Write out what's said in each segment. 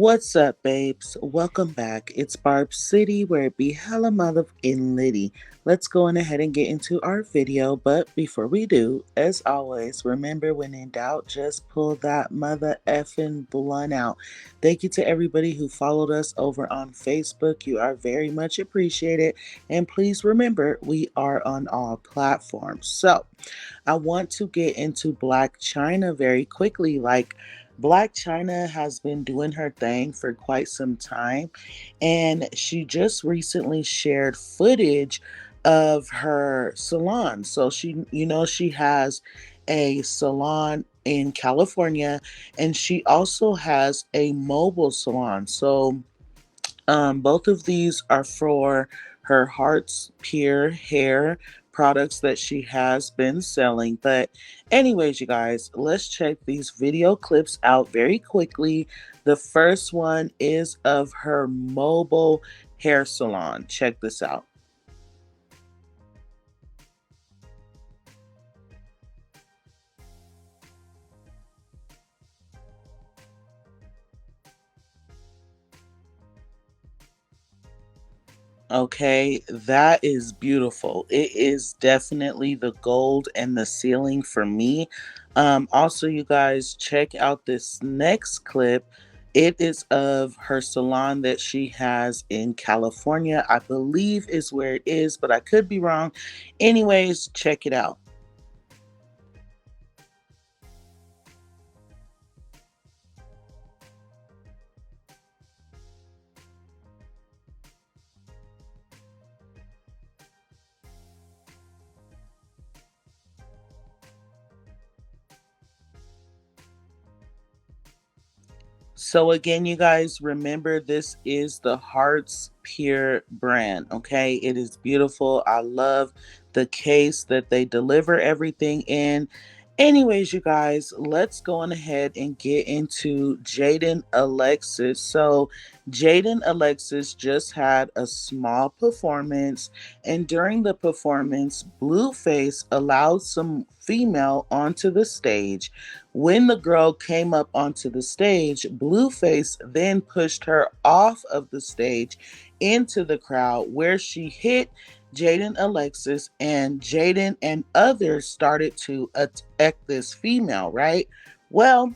What's up, babes? Welcome back. It's Barb City, where it be hella mother in litty. Let's go on ahead and get into our video. But before we do, as always, remember when in doubt, just pull that mother effing blunt out. Thank you to everybody who followed us over on Facebook. You are very much appreciated. And please remember, we are on all platforms. So I want to get into Blac Chyna very quickly. Blac Chyna has been doing her thing for quite some time, and she just recently shared footage of her salon. So she has a salon in California, and she also has a mobile salon. So both of these are for her Heart's Pure hair products that she has been selling. But, anyways, you guys, let's check these video clips out very quickly. The first one is of her mobile hair salon. Check this out. Okay, that is beautiful. It is definitely the gold and the ceiling for me. Also, you guys, check out this next clip. It is of her salon that she has in California. I believe is where it is, but I could be wrong. Anyways, check it out. So again, you guys, remember this is the Heart's Pure brand, okay? It is beautiful. I love the case that they deliver everything in. Anyways, you guys, let's go on ahead and get into Jaidyn Alexis. So Jaidyn Alexis just had a small performance, and during the performance, Blueface allowed some female onto the stage. When the girl came up onto the stage, Blueface then pushed her off of the stage into the crowd where she hit Jaidyn Alexis, and Jaidyn and others started to attack this female, right? Well,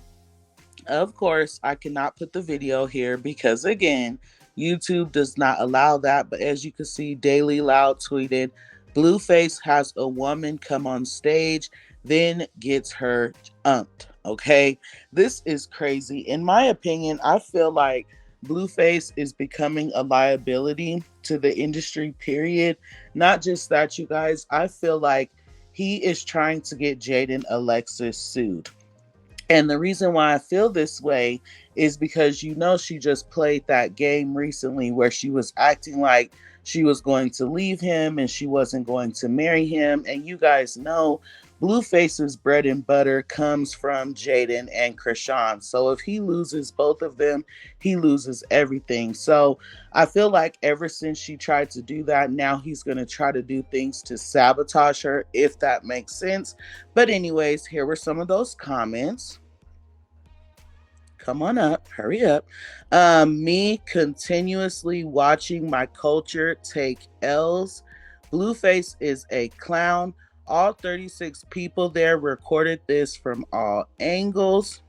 of course, I cannot put the video here because, again, YouTube does not allow that. But as you can see, Daily Loud tweeted, Blueface has a woman come on stage, then gets her umped. Okay, this is crazy. In my opinion, I feel like Blueface is becoming a liability to the industry, period. Not just that, you guys, I feel like he is trying to get Jaidyn Alexis sued. And the reason why I feel this way is because she just played that game recently where she was acting like she was going to leave him and she wasn't going to marry him. And you guys know Blueface's bread and butter comes from Jaidyn and Krishan. So if he loses both of them, he loses everything. So I feel like ever since she tried to do that, now he's going to try to do things to sabotage her, if that makes sense. But anyways, here were some of those comments. Come on up, hurry up. Me continuously watching my culture take L's. Blueface is a clown. All 36 people there recorded this from all angles.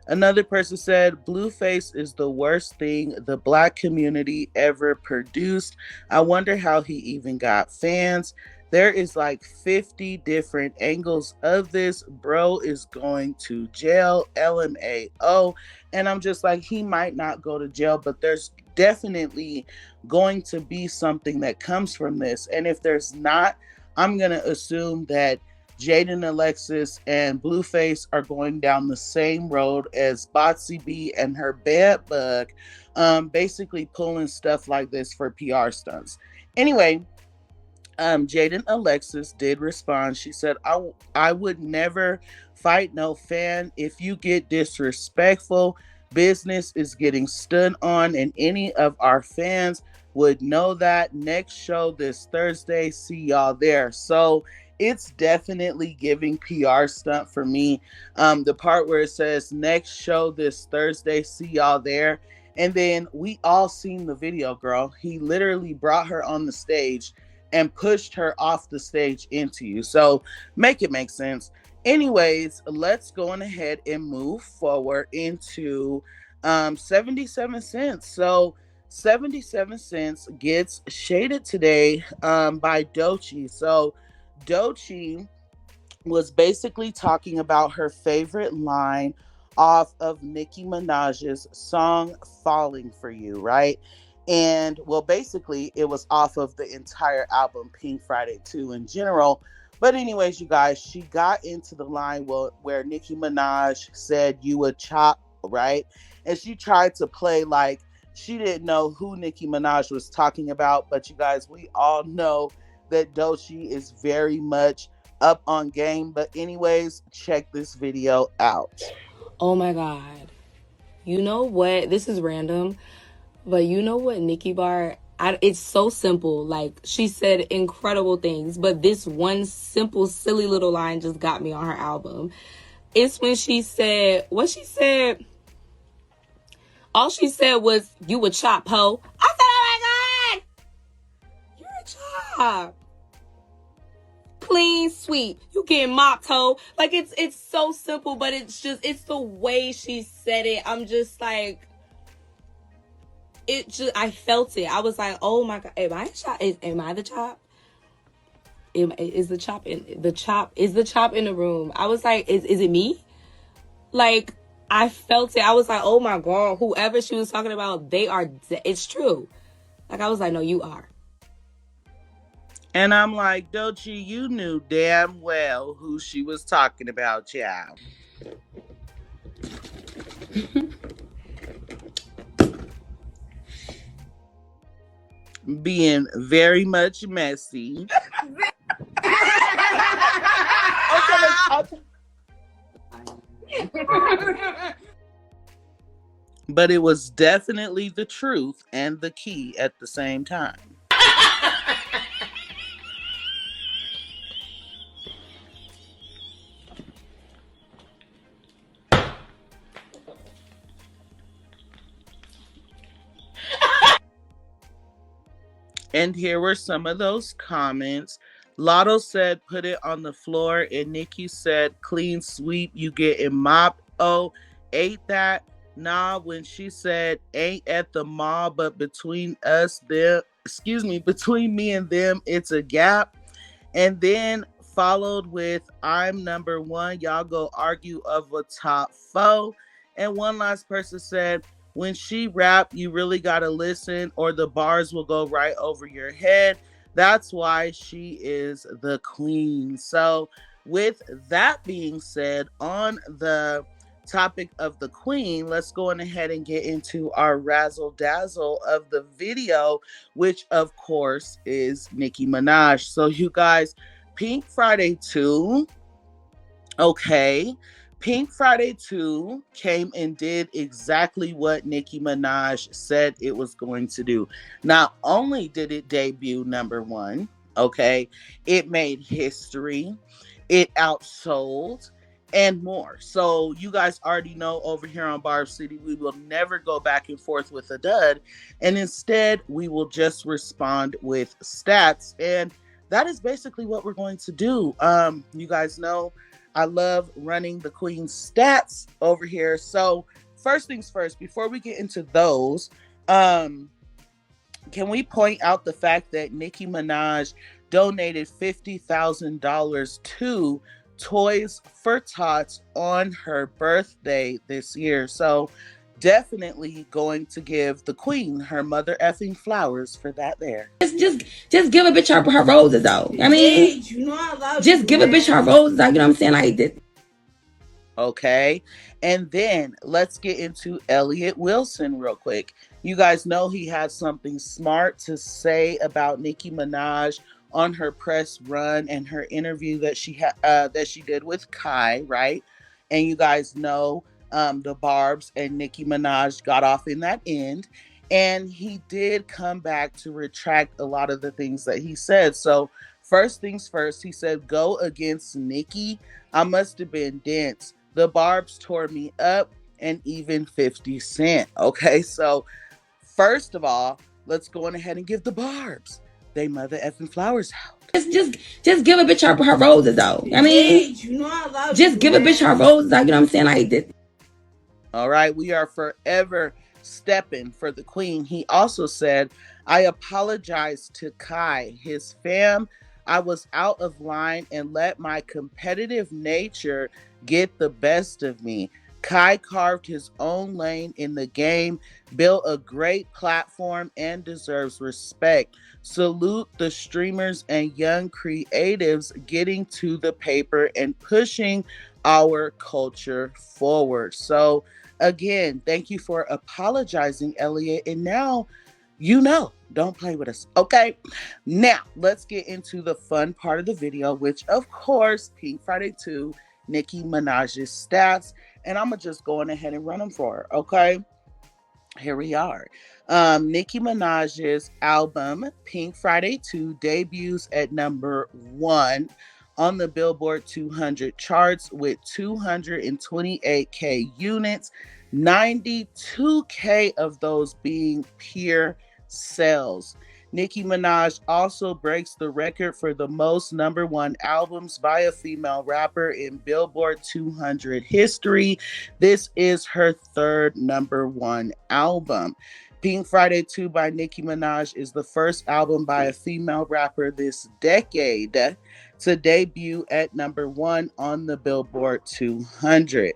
Another person said, Blueface is the worst thing the black community ever produced. I wonder how he even got fans. There is like 50 different angles of this. Bro is going to jail, LMAO. And I'm just like, he might not go to jail, but there's definitely going to be something that comes from this. And if there's not, I'm going to assume that Jaidyn Alexis and Blueface are going down the same road as Botsy B and her bad bug, basically pulling stuff like this for PR stunts. Anyway, Jaidyn Alexis did respond. She said, I would never fight no fan. If you get disrespectful, business is getting stood on, and any of our fans would know that. Next show this Thursday. See y'all there. So it's definitely giving PR stunt for me. The part where it says next show this Thursday, see y'all there. And then we all seen the video, girl. He literally brought her on the stage and pushed her off the stage into you. So make it make sense. Anyways, let's go on ahead and move forward into 77 cents. So 77 cents gets shaded today by DoeChii. So DoeChii was basically talking about her favorite line off of Nicki Minaj's song Falling for You, right? And well, basically, it was off of the entire album Pink Friday 2 in general. But, anyways, you guys, she got into the line where Nicki Minaj said, "You would chop," right? And she tried to play like she didn't know who Nicki Minaj was talking about. But, you guys, we all know that DoeChii is very much up on game. But anyways, check this video out. Oh my God. You know what? This is random, but you know what, Nicki Bar? It's so simple. Like, she said incredible things, but this one simple, silly little line just got me on her album. It's when she said, what she said? All she said was, "You would chop, ho." I said, oh my God, you're a chop. Clean sweep, you getting mopped, ho. Like, it's so simple, but it's the way she said it. I'm just like, I felt it. I was like, oh my God, am I a chop? Am I the chop? Is the chop in the room? I was like, is it me? Like, I felt it. I was like, oh my God, whoever she was talking about, it's true. Like, I was like, no, you are. And I'm like, DoeChii, you knew damn well who she was talking about, child. Being very much messy. But it was definitely the truth and the key at the same time. And here were some of those comments. Latto said, "Put it on the floor." And Nicki said, "Clean sweep, you getting mopped." Oh, ate that. Nah, when she said, "Ain't at the mall, but between us, them, between me and them, it's a gap." And then followed with, "I'm number one. Y'all go argue of a top foe." And one last person said, "When she rap, you really gotta listen or the bars will go right over your head. That's why she is the queen." So with that being said, on the topic of the queen, let's go on ahead and get into our razzle dazzle of the video, which of course is Nicki Minaj. So you guys, Pink Friday 2, okay. Pink Friday 2 came and did exactly what Nicki Minaj said it was going to do. Not only did it debut number one, okay, it made history, it outsold, and more. So you guys already know over here on Barb City, we will never go back and forth with a dud. And instead, we will just respond with stats. And that is basically what we're going to do. You guys know I love running the Queen's stats over here. So first things first, before we get into those, can we point out the fact that Nicki Minaj donated $50,000 to Toys for Tots on her birthday this year? So definitely going to give the queen her mother effing flowers for that there. Just give a bitch her roses though. I mean, you know I love just give a bitch her roses though. You know what I'm saying? Like this. Okay. And then let's get into Elliott Wilson real quick. You guys know he had something smart to say about Nicki Minaj on her press run and her interview that she did with Kai, right? And you guys know the Barbs and Nicki Minaj got off in that end. And he did come back to retract a lot of the things that he said. So First things first, he said, go against Nicki. I must have been dense. The Barbs tore me up, and even 50 Cent. Okay, so first of all, let's go on ahead and give the Barbs they mother effing flowers out. Just give a bitch her roses though. I mean, you know I love just give a bitch her roses out. You know what I'm saying? Like this. All right, we are forever stepping for the queen. He also said, I apologize to Kai, his fam. I was out of line and let my competitive nature get the best of me. Kai carved his own lane in the game, built a great platform, and deserves respect. Salute the streamers and young creatives getting to the paper and pushing our culture forward. So, again, thank you for apologizing, Elliot. And now you know, don't play with us. Okay. Now let's get into the fun part of the video, which of course, Pink Friday 2, Nicki Minaj's stats. And I'm gonna just go on ahead and run them for her. Okay. Here we are. Nicki Minaj's album Pink Friday 2 debuts at number 1 on the Billboard 200 charts with 228K units, 92K of those being pure sales. Nicki Minaj also breaks the record for the most number 1 albums by a female rapper in Billboard 200 history. This is her third number 1 album. Pink Friday 2 by Nicki Minaj is the first album by a female rapper this decade to debut at number 1 on the Billboard 200.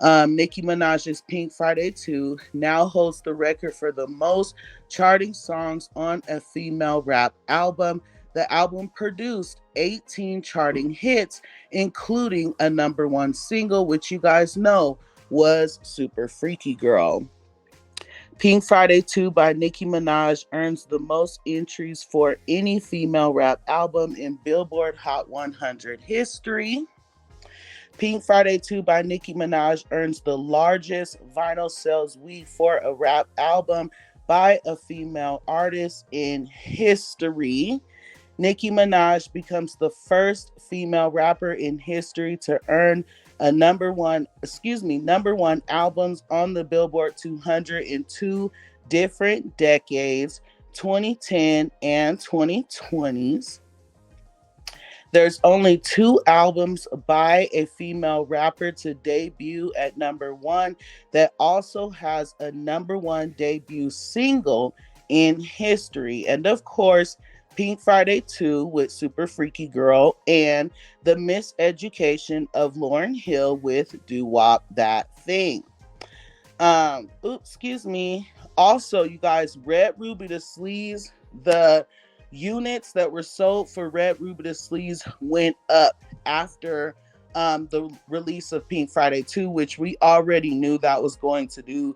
Nicki Minaj's Pink Friday 2 now holds the record for the most charting songs on a female rap album. The album produced 18 charting hits, including a number 1 single, which you guys know was Super Freaky Girl. Pink Friday 2 by Nicki Minaj earns the most entries for any female rap album in Billboard Hot 100 history. Pink Friday 2 by Nicki Minaj earns the largest vinyl sales week for a rap album by a female artist in history. Nicki Minaj becomes the first female rapper in history to earn a number one albums on the Billboard 200 in 2 different decades, 2010 and 2020s. There's only 2 albums by a female rapper to debut at number 1 that also has a number 1 debut single in history. And of course, Pink Friday 2 with Super Freaky Girl and The Miseducation of Lauryn Hill with Doo Wop That Thing. Excuse me. Also, you guys, Red Ruby Da Sleaze, the units that were sold for Red Ruby Da Sleaze went up after the release of Pink Friday 2, which we already knew that was going to do.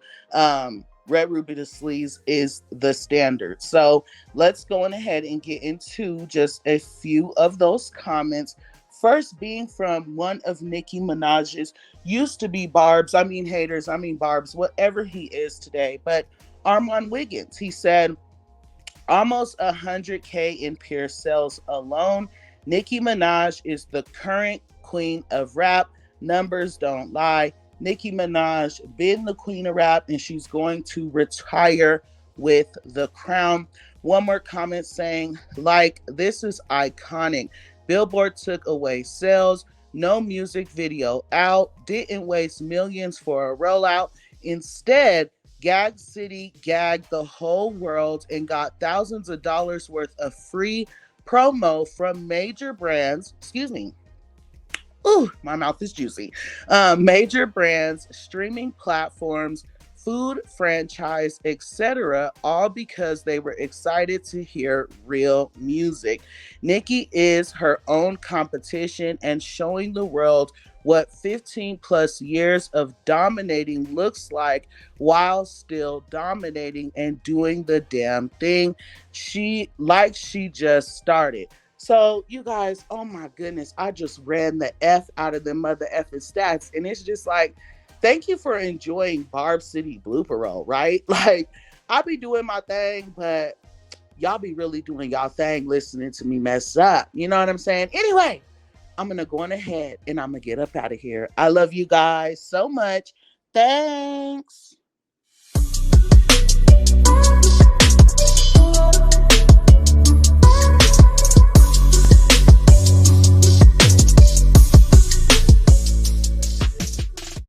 Red Ruby Da Sleaze is the standard. So let's go on ahead and get into just a few of those comments. First being from one of Nicki Minaj's used to be Barb's, haters, Barb's, whatever he is today, but Armand Wiggins. He said, almost 100K in pure sales alone. Nicki Minaj is the current queen of rap. Numbers don't lie. Nicki Minaj been the queen of rap, and she's going to retire with the crown. One more comment saying, this is iconic. Billboard took away sales. No music video out. Didn't waste millions for a rollout. Instead, Gag City gagged the whole world and got thousands of dollars worth of free promo from major brands. Excuse me. Ooh, my mouth is juicy. Major brands, streaming platforms, food franchise, etc., all because they were excited to hear real music. Nicki is her own competition and showing the world what 15 plus years of dominating looks like while still dominating and doing the damn thing. She just started. So, you guys, oh my goodness, I just ran the F out of them mother effing stats. And it's just like, thank you for enjoying Barb City blooper roll, right? I be doing my thing, but y'all be really doing y'all thing listening to me mess up. You know what I'm saying? Anyway, I'm going to go on ahead and I'm going to get up out of here. I love you guys so much. Thanks.